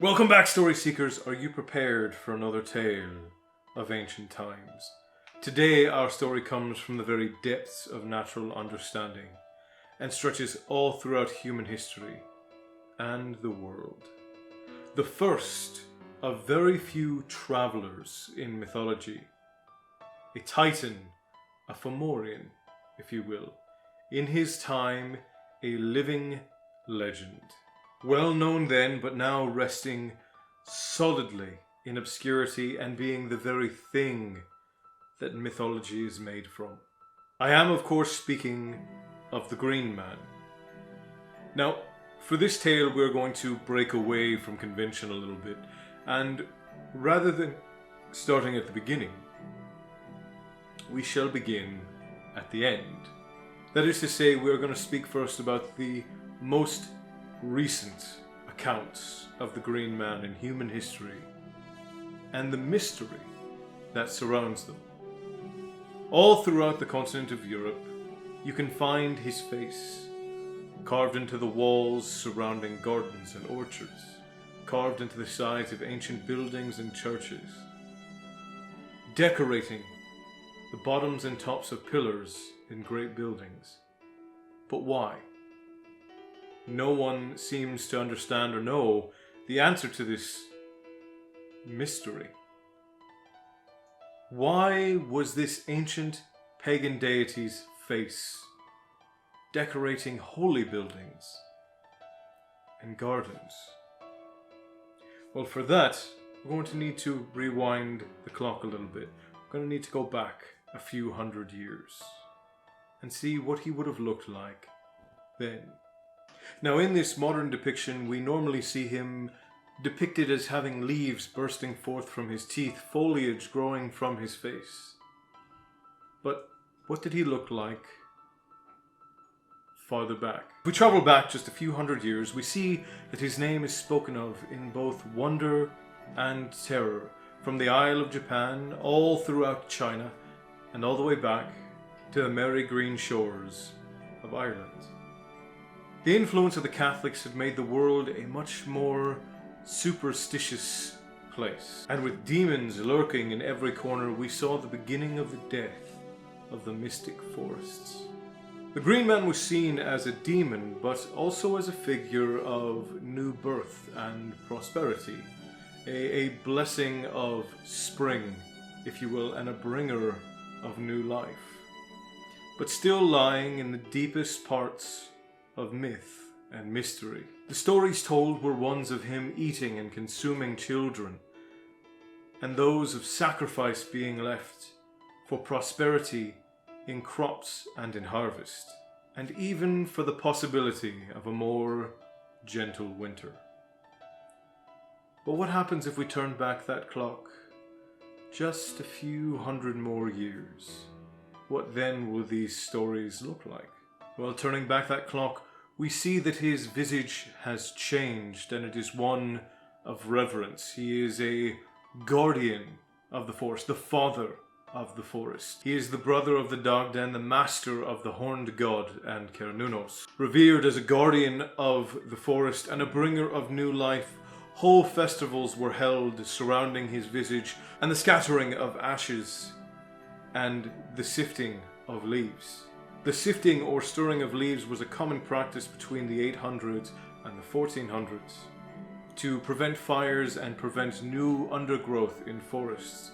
Welcome back, story seekers. Are you prepared for another tale of ancient times? Today our story comes from the very depths of natural understanding and stretches all throughout human history and the world. The first of very few travelers in mythology, a titan, a Fomorian, if you will, in his time a living legend. Well known then, but now resting solidly in obscurity and being the very thing that mythology is made from. I am, of course, speaking of the Greenman. Now, for this tale, we're going to break away from convention a little bit, and rather than starting at the beginning, we shall begin at the end. That is to say, we're going to speak first about the most recent accounts of the Greenman in human history and the mystery that surrounds them. All throughout the continent of Europe, you can find his face carved into the walls surrounding gardens and orchards, carved into the sides of ancient buildings and churches, decorating the bottoms and tops of pillars in great buildings. But why? No one seems to understand or know the answer to this mystery. Why was this ancient pagan deity's face decorating holy buildings and gardens? Well, for that, we're going to need to rewind the clock a little bit. We're going to need to go back a few hundred years and see what he would have looked like then. Now, in this modern depiction, we normally see him depicted as having leaves bursting forth from his teeth, foliage growing from his face. But what did he look like farther back? If we travel back just a few hundred years, we see that his name is spoken of in both wonder and terror, from the Isle of Japan, all throughout China, and all the way back to the merry green shores of Ireland. The influence of the Catholics had made the world a much more superstitious place. And with demons lurking in every corner, we saw the beginning of the death of the mystic forests. The Greenman was seen as a demon, but also as a figure of new birth and prosperity. A blessing of spring, if you will, and a bringer of new life. But still lying in the deepest parts of myth and mystery. The stories told were ones of him eating and consuming children, and those of sacrifice being left for prosperity in crops and in harvest, and even for the possibility of a more gentle winter. But what happens if we turn back that clock just a few hundred more years? What then will these stories look like? Well, turning back that clock, we see that his visage has changed, and it is one of reverence. He is a guardian of the forest, the father of the forest. He is the brother of the Dagden, the master of the horned god and Cernunnos. Revered as a guardian of the forest and a bringer of new life, whole festivals were held surrounding his visage, and the scattering of ashes and the sifting of leaves. The sifting or stirring of leaves was a common practice between the 800s and the 1400s to prevent fires and prevent new undergrowth in forests.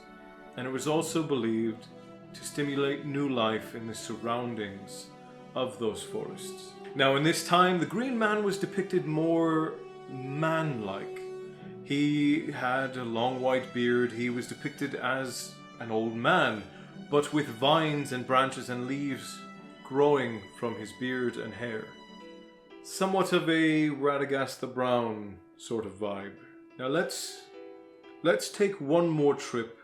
And it was also believed to stimulate new life in the surroundings of those forests. Now, in this time, the Greenman was depicted more man-like. He had a long white beard. He was depicted as an old man, but with vines and branches and leaves growing from his beard and hair. Somewhat of a Radagast the Brown sort of vibe. Now let's take one more trip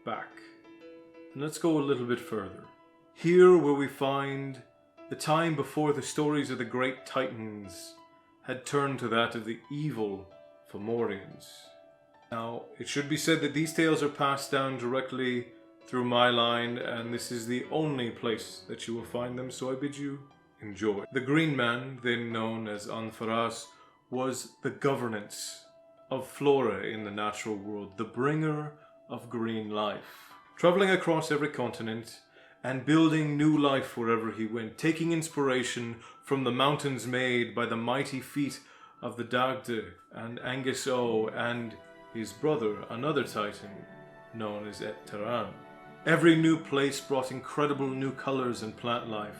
back, and let's go a little bit further. Here where we find the time before the stories of the great titans had turned to that of the evil Fomorians. Now, it should be said that these tales are passed down directly through my line, and this is the only place that you will find them, so I bid you enjoy. The Greenman, then known as Anfaras, was the governance of flora in the natural world, the bringer of green life. Traveling across every continent and building new life wherever he went, taking inspiration from the mountains made by the mighty feet of the Dagda and Angus O and his brother, another titan known as Et Taran. Every new place brought incredible new colors and plant life.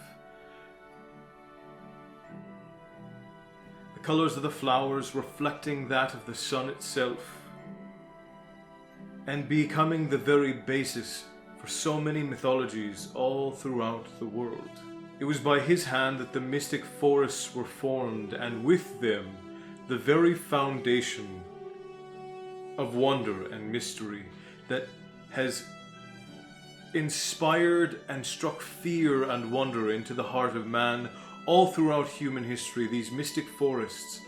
The colors of the flowers reflecting that of the sun itself, and becoming the very basis for so many mythologies all throughout the world. It was by his hand that the mystic forests were formed, and with them the very foundation of wonder and mystery that has inspired and struck fear and wonder into the heart of man all throughout human history. These mystic forests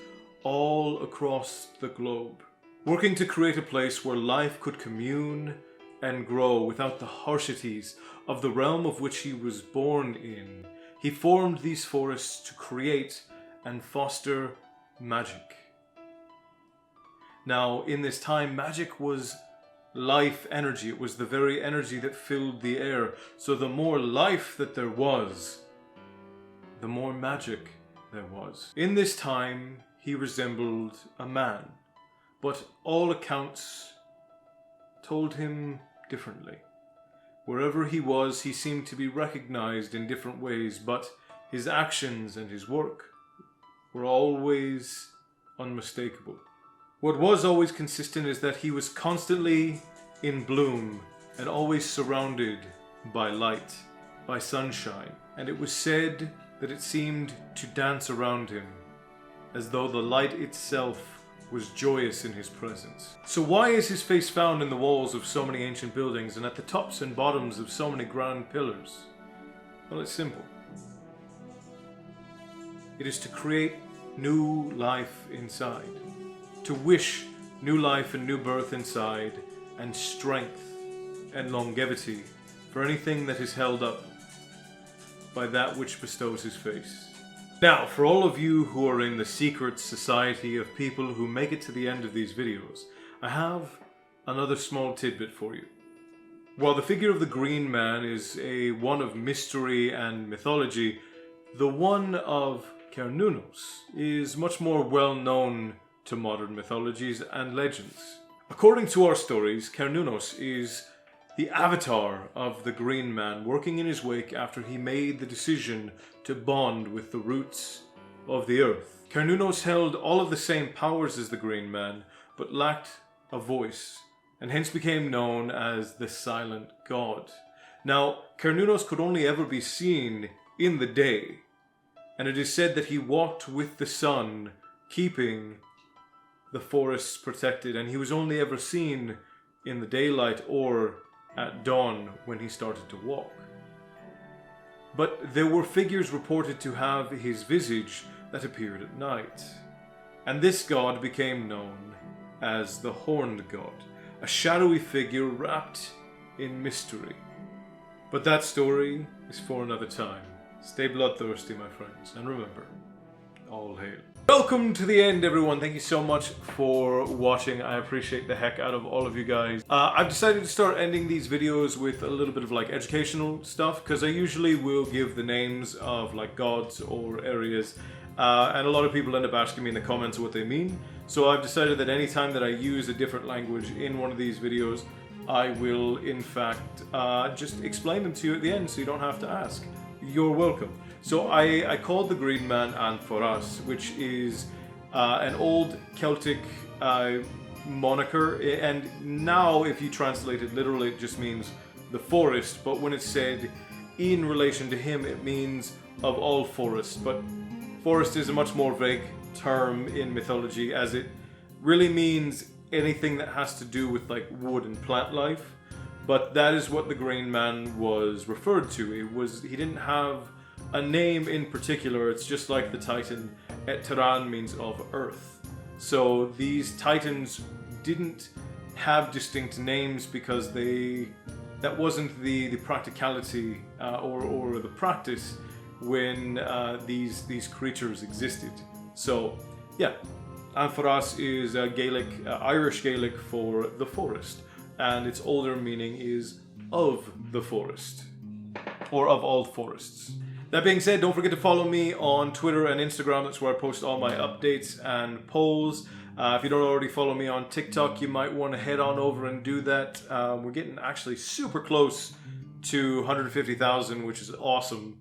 all across the globe, working to create a place where life could commune and grow without the harshities of the realm of which he was born in. He formed these forests to create and foster magic. Now, in this time, magic was life energy. It was the very energy that filled the air. So the more life that there was, the more magic there was. In this time, he resembled a man, but all accounts told him differently. Wherever he was, he seemed to be recognized in different ways, but his actions and his work were always unmistakable. What was always consistent is that he was constantly in bloom and always surrounded by light, by sunshine. And it was said that it seemed to dance around him, as though the light itself was joyous in his presence. So why is his face found in the walls of so many ancient buildings and at the tops and bottoms of so many grand pillars? Well, it's simple. It is to create new life inside. To wish new life and new birth inside, and strength and longevity for anything that is held up by that which bestows his face. Now, for all of you who are in the secret society of people who make it to the end of these videos, I have another small tidbit for you. While the figure of the Green Man is one of mystery and mythology, the one of Cernunnos is much more well known to modern mythologies and legends. According to our stories, Cernunnos is the avatar of the Green Man, working in his wake after he made the decision to bond with the roots of the earth. Cernunnos held all of the same powers as the Green Man, but lacked a voice, and hence became known as the Silent God. Now, Cernunnos could only ever be seen in the day, and it is said that he walked with the sun, keeping the forests protected, and he was only ever seen in the daylight or at dawn when he started to walk. But there were figures reported to have his visage that appeared at night, and this god became known as the Horned God, a shadowy figure wrapped in mystery. But that story is for another time. Stay bloodthirsty, my friends, and remember, all hail. Welcome to the end, everyone. Thank you so much for watching. I appreciate the heck out of all of you guys. I've decided to start ending these videos with a little bit of like educational stuff, because I usually will give the names of like gods or areas, and a lot of people end up asking me in the comments what they mean. So I've decided that anytime that I use a different language in one of these videos, I will in fact just explain them to you at the end, so you don't have to ask. You're welcome. So I called the Green Man Anthoras, which is an old Celtic moniker, and now if you translate it literally it just means the forest, but when it's said in relation to him it means of all forests. But forest is a much more vague term in mythology, as it really means anything that has to do with like wood and plant life. But that is what the Green Man was referred to. He didn't have a name in particular. It's just like the Titan. Et Taran means of earth. So these Titans didn't have distinct names because that wasn't the practicality or the practice when these creatures existed. So yeah, And Foras is Gaelic, Irish Gaelic for the forest. And its older meaning is of the forest. Or of all forests. That being said, don't forget to follow me on Twitter and Instagram. That's where I post all my updates and polls. If you don't already follow me on TikTok, you might want to head on over and do that. We're getting actually super close to 150,000, which is awesome.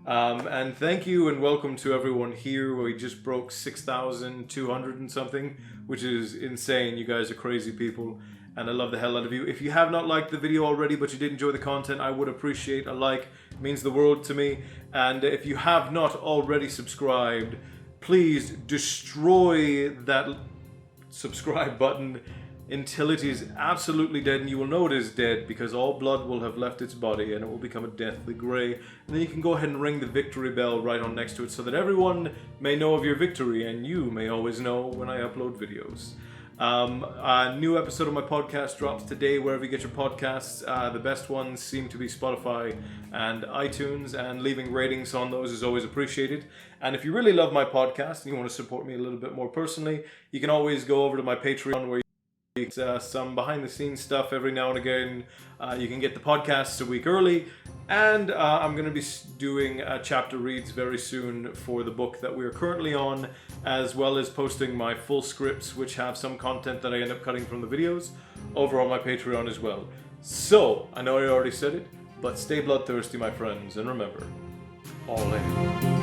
And thank you and welcome to everyone here. We just broke 6,200 and something, which is insane. You guys are crazy people. And I love the hell out of you. If you have not liked the video already, but you did enjoy the content, I would appreciate a like. It means the world to me. And if you have not already subscribed, please destroy that subscribe button until it is absolutely dead. And you will know it is dead because all blood will have left its body and it will become a deathly grey. And then you can go ahead and ring the victory bell right on next to it so that everyone may know of your victory and you may always know when I upload videos. A new episode of my podcast drops today wherever you get your podcasts. The best ones seem to be Spotify and iTunes, and leaving ratings on those is always appreciated. And if you really love my podcast and you want to support me a little bit more personally, you can always go over to my Patreon where you get some behind the scenes stuff every now and again. You can get the podcasts a week early. And I'm going to be doing chapter reads very soon for the book that we are currently on, as well as posting my full scripts, which have some content that I end up cutting from the videos, over on my Patreon as well. So, I know I already said it, but stay bloodthirsty, my friends, and remember, all in.